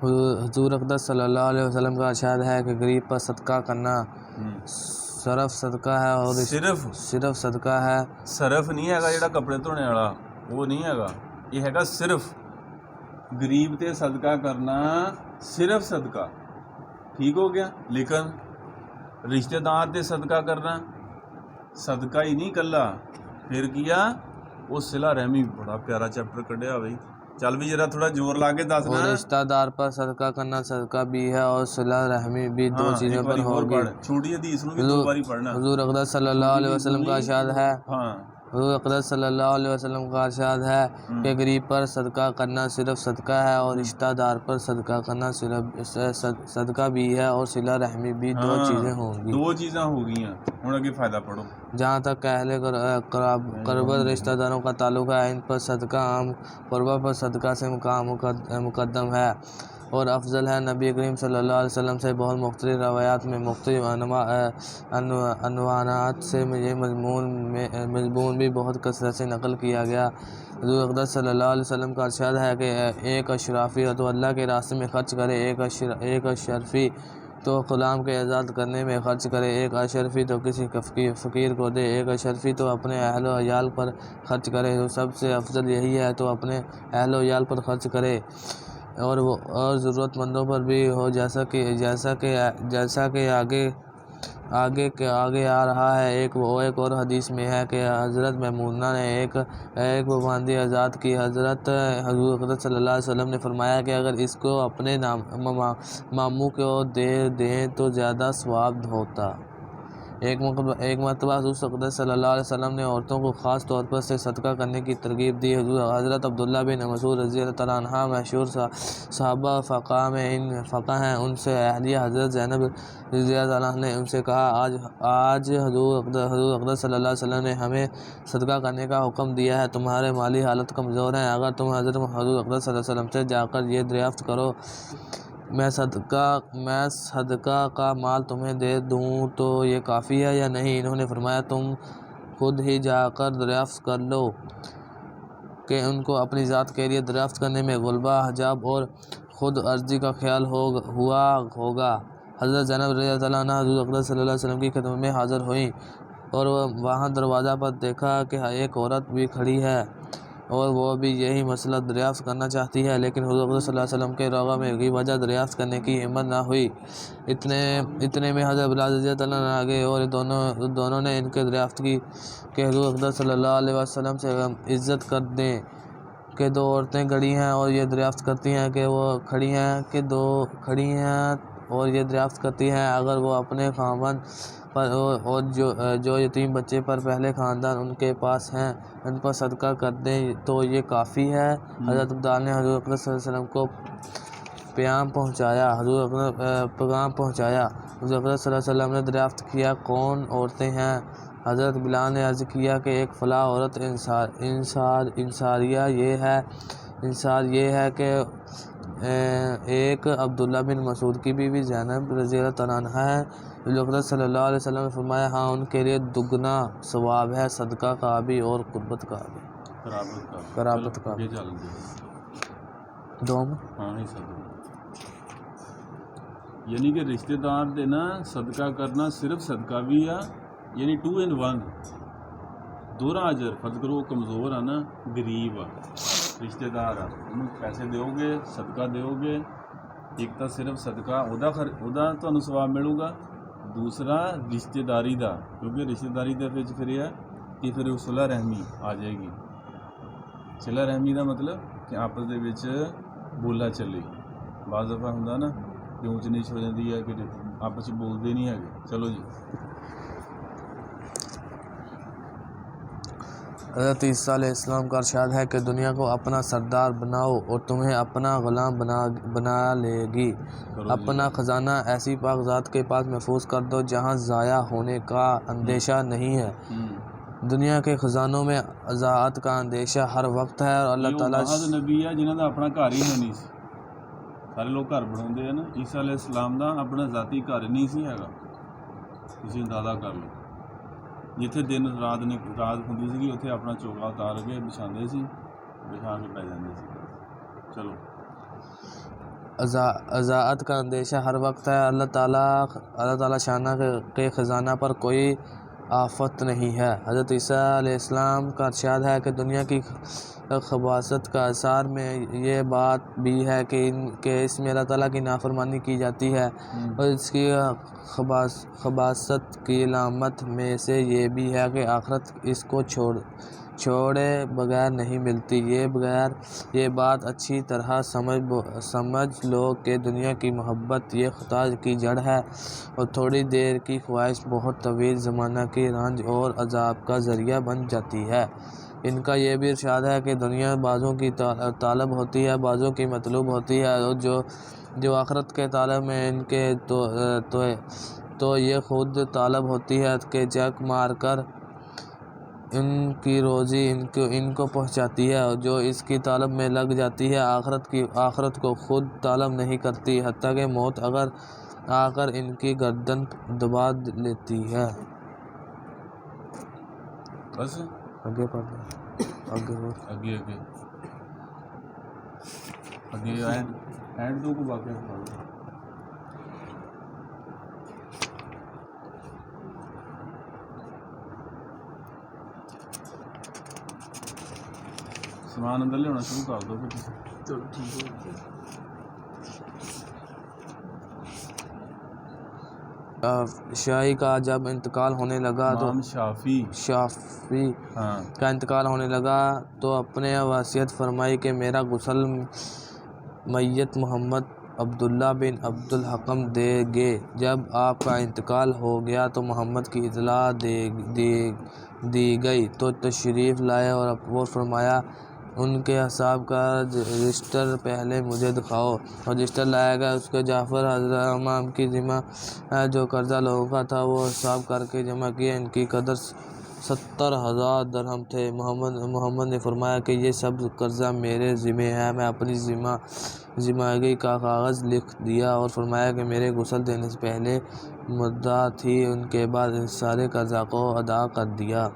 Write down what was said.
حضور اقدس صلی اللہ علیہ وسلم کا ارشاد ہے کہ غریب پر صدقہ کرنا صرف صدقہ ہے اور صرف صدقہ ہے. صرف نہیں ہے جڑا کپڑے دھونے والا وہ نہیں ہے، یہ ہے صرف غریب تے صدقہ کرنا، صرف صدقہ ٹھیک ہو گیا. لیکن رشتہ دار تے صدقہ کرنا صدقہ ہی نہیں کلا، پھر کیا وہ صلہ رحمی. بڑا پیارا چیپٹر کڈیا بھائی، چل بھی ذرا تھوڑا زور لا کے دس. اور رشتہ دار پر صدقہ کرنا صدقہ بھی ہے اور صلہ رحمی بھی، دو چیزوں پر ہوگی. چھوٹی حدیث نو بھی دو باری پڑھنا. حضور اقدس صلی اللہ علیہ وسلم کا ارشاد ہے حضور اقدس صلی اللہ علیہ وسلم کا ارشاد ہے کہ غریب پر صدقہ کرنا صرف صدقہ ہے اور رشتہ دار پر صدقہ کرنا صرف صدقہ بھی ہے اور صلہ رحمی بھی، دو چیزیں ہوں گی. دو چیزاں ہو گئیاں. ہن اگے فائدہ پڑھو. جہاں تک اہل قربت رشتہ داروں کا تعلق ہے، ان پر صدقہ عام قربت پر صدقہ سے مقدم ہے اور افضل ہے. نبی کریم صلی اللہ علیہ وسلم سے بہت مختلف روایات میں مختلف عنوانات سے یہ مضمون بھی بہت کثرت سے نقل کیا گیا. حضور اقدس صلی اللہ علیہ وسلم کا ارشاد ہے کہ ایک اشرافی تو اللہ کے راستے میں خرچ کرے، ایک اشرفی تو غلام کے آزاد کرنے میں خرچ کرے، ایک اشرفی تو کسی فقیر کو دے، ایک اشرفی تو اپنے اہل و عیال پر خرچ کرے. تو سب سے افضل یہی ہے تو اپنے اہل و عیال پر خرچ کرے اور ضرورت مندوں پر بھی ہو، جیسا کہ آگے آ رہا ہے. ایک اور حدیث میں ہے کہ حضرت میمونہ نے ایک پابندی آزاد کی. حضور اقدس صلی اللہ علیہ وسلم نے فرمایا کہ اگر اس کو اپنے ماموں کو دے دیں تو زیادہ ثواب ہوتا. ایک مرتبہ حضور اقدس صلی اللہ علیہ وسلم نے عورتوں کو خاص طور پر سے صدقہ کرنے کی ترغیب دی. حضرت عبداللہ بن مسعود رضی اللہ تعالیٰ عنہ مشہور صحابہ فقہ ہیں. ان سے اہلیہ حضرت زینب رضی اللہ تعالیٰ نے ان سے کہا آج حضور اقدس صلی اللہ علیہ وسلم نے ہمیں صدقہ کرنے کا حکم دیا ہے، تمہارے مالی حالت کمزور ہے، اگر تم حضور اقدس صلی اللہ علیہ وسلم سے جا کر یہ دریافت کرو میں صدقہ کا مال تمہیں دے دوں تو یہ کافی ہے یا نہیں؟ انہوں نے فرمایا تم خود ہی جا کر دریافت کر لو. کہ ان کو اپنی ذات کے لیے دریافت کرنے میں غلبہ، حجاب اور خود عرضی کا خیال ہوا ہوگا. حضرت زینب رضی اللہ تعالیٰ عنہ حضور اقدس صلی اللہ علیہ وسلم کی خدمت میں حاضر ہوئیں اور وہاں دروازہ پر دیکھا کہ ایک عورت بھی کھڑی ہے اور وہ بھی یہی مسئلہ دریافت کرنا چاہتی ہے، لیکن حضور اقدس صلی اللہ علیہ وسلم کے روغہ کی وجہ دریافت کرنے کی ہمت نہ ہوئی. اتنے میں حضرت بلال رضی اللہ عنہ آ گئے اور دونوں نے ان کے دریافت کی کہ حضور اقدس صلی اللہ علیہ وسلم سے عزت کر دیں کہ دو عورتیں کھڑی ہیں اور یہ دریافت کرتی ہیں کہ وہ کھڑی ہیں کہ دو کھڑی ہیں اور یہ دریافت کرتی ہیں اگر وہ اپنے خاوند پر اور جو یتیم بچے پر پہلے خاندان ان کے پاس ہیں ان پر صدقہ کر دیں تو یہ کافی ہے. حضرت عبدال نے حضور اقدس صلی اللہ علیہ وسلم کو پیغام پہنچایا. حضور اقدس صلی اللہ علیہ وسلم نے دریافت کیا کون عورتیں ہیں؟ حضرت بلال نے عرض کیا کہ ایک فلاں عورت انصار یہ ہے کہ ایک عبداللہ بن مسعود کی بیوی زینب رضی اللہ تعالیٰ عنہ ہے. حضور اقدس صلی اللہ علیہ وسلم نے فرمایا ہاں ان کے لیے دگنا ثواب ہے، صدقہ کا بھی اور قربت کا بھی، قرابت کا بھی. یعنی کہ رشتہ دار دے نا صدقہ کرنا صرف صدقہ بھی آ، یعنی 2 in 1 دورا اجر. فرض کرو وہ کمزور آ نا، غریب آ، رشتہ دار آ، انہوں پیسے دیو گے، صدقہ دیو گے. ایک تو صرف صدقہ ادا تمہیں ثواب ملے گا، دوسرا رشتہ داری دا، کیونکہ رشتہ داری دے پھر یہ ہے کہ پھر صلہ رحمی آ جائے گی. صلہ رحمی دا مطلب کہ آپس دے وچ بولا چلے. بعض دفعہ ہوندا نا کہ اونچ نیچ ہو جاتی ہے کہ آپس میں بولتے نہیں ہے. چلو جی. حضرت عیسیٰ علیہ السلام کا ارشاد ہے کہ دنیا کو اپنا سردار بناؤ اور تمہیں اپنا غلام بنا لے گی. اپنا خزانہ ایسی پاک ذات کے پاس محفوظ کر دو جہاں ضائع ہونے کا اندیشہ نہیں ہے. دنیا کے خزانوں میں اضاعت کا اندیشہ ہر وقت ہے اور اللہ تعالیٰ نبی ہے جنہوں کا اپنا گھر ہی نہیں سی. سارے لوگ گھر بنا ہیں نا، عیسیٰ علیہ السلام کا اپنا ذاتی گھر نہیں سی ہے. تسی اندازہ کر لو جتھے دن رات ہوندی سی اتنے اپنا چوکا اتار کے بچھا کے پی جاتے سی. چلو. اضاعت کا اندیشہ ہر وقت ہے۔ اللہ تعالیٰ شانہ کے خزانہ پر کوئی آفت نہیں ہے۔ حضرت عیسیٰ علیہ السلام کا ارشاد ہے کہ دنیا کی خباثت کا اثار میں یہ بات بھی ہے کہ اس میں اللہ تعالیٰ کی نافرمانی کی جاتی ہے، اور اس کی خباثت کی علامت میں سے یہ بھی ہے کہ آخرت اس کو چھوڑے بغیر نہیں ملتی۔ یہ بات اچھی طرح سمجھ لو کہ دنیا کی محبت یہ خطا کی جڑ ہے، اور تھوڑی دیر کی خواہش بہت طویل زمانہ کی رنج اور عذاب کا ذریعہ بن جاتی ہے۔ ان کا یہ بھی ارشاد ہے کہ دنیا بعضوں کی طالب ہوتی ہے، بعضوں کی مطلوب ہوتی ہے، اور جو آخرت کے طالب میں ان کے تو یہ خود طالب ہوتی ہے کہ جک مار کر ان کی روزی ان کو پہنچاتی ہے، اور جو اس کی طالب میں لگ جاتی ہے آخرت کو خود طالب نہیں کرتی، حتیٰ کہ موت آ کر ان کی گردن دبا لیتی ہے۔ بس آگے پڑھ لیں، آگے اینڈ دو کو واقعہ پڑھو۔ سامان اندر لے آنا شروع کر دو پھر چلو ٹھیک ہے۔ شافعی کا جب انتقال ہونے لگا تو شافعی کا انتقال ہونے لگا تو اپنے وصیت فرمائی کہ میرا غسل میت محمد عبداللہ بن عبد الحکم دے گے۔ جب آپ کا انتقال ہو گیا تو محمد کی اطلاع دی گئی تو تشریف لائے اور فرمایا ان کے حساب کا رجسٹر پہلے مجھے دکھاؤ۔ رجسٹر لایا گیا، اس کے جعفر حضرت امام کی ذمہ جو قرضہ لوگوں کا تھا وہ حساب کر کے جمع کیا۔ ان کی قدر 70,000 درہم تھے۔ محمد نے فرمایا کہ یہ سب قرضہ میرے ذمہ ہے۔ میں اپنی ذمہگی کا کاغذ لکھ دیا اور فرمایا کہ میرے غسل دینے سے پہلے مدعا تھی، ان کے بعد ان سارے قرضہ کو ادا کر دیا۔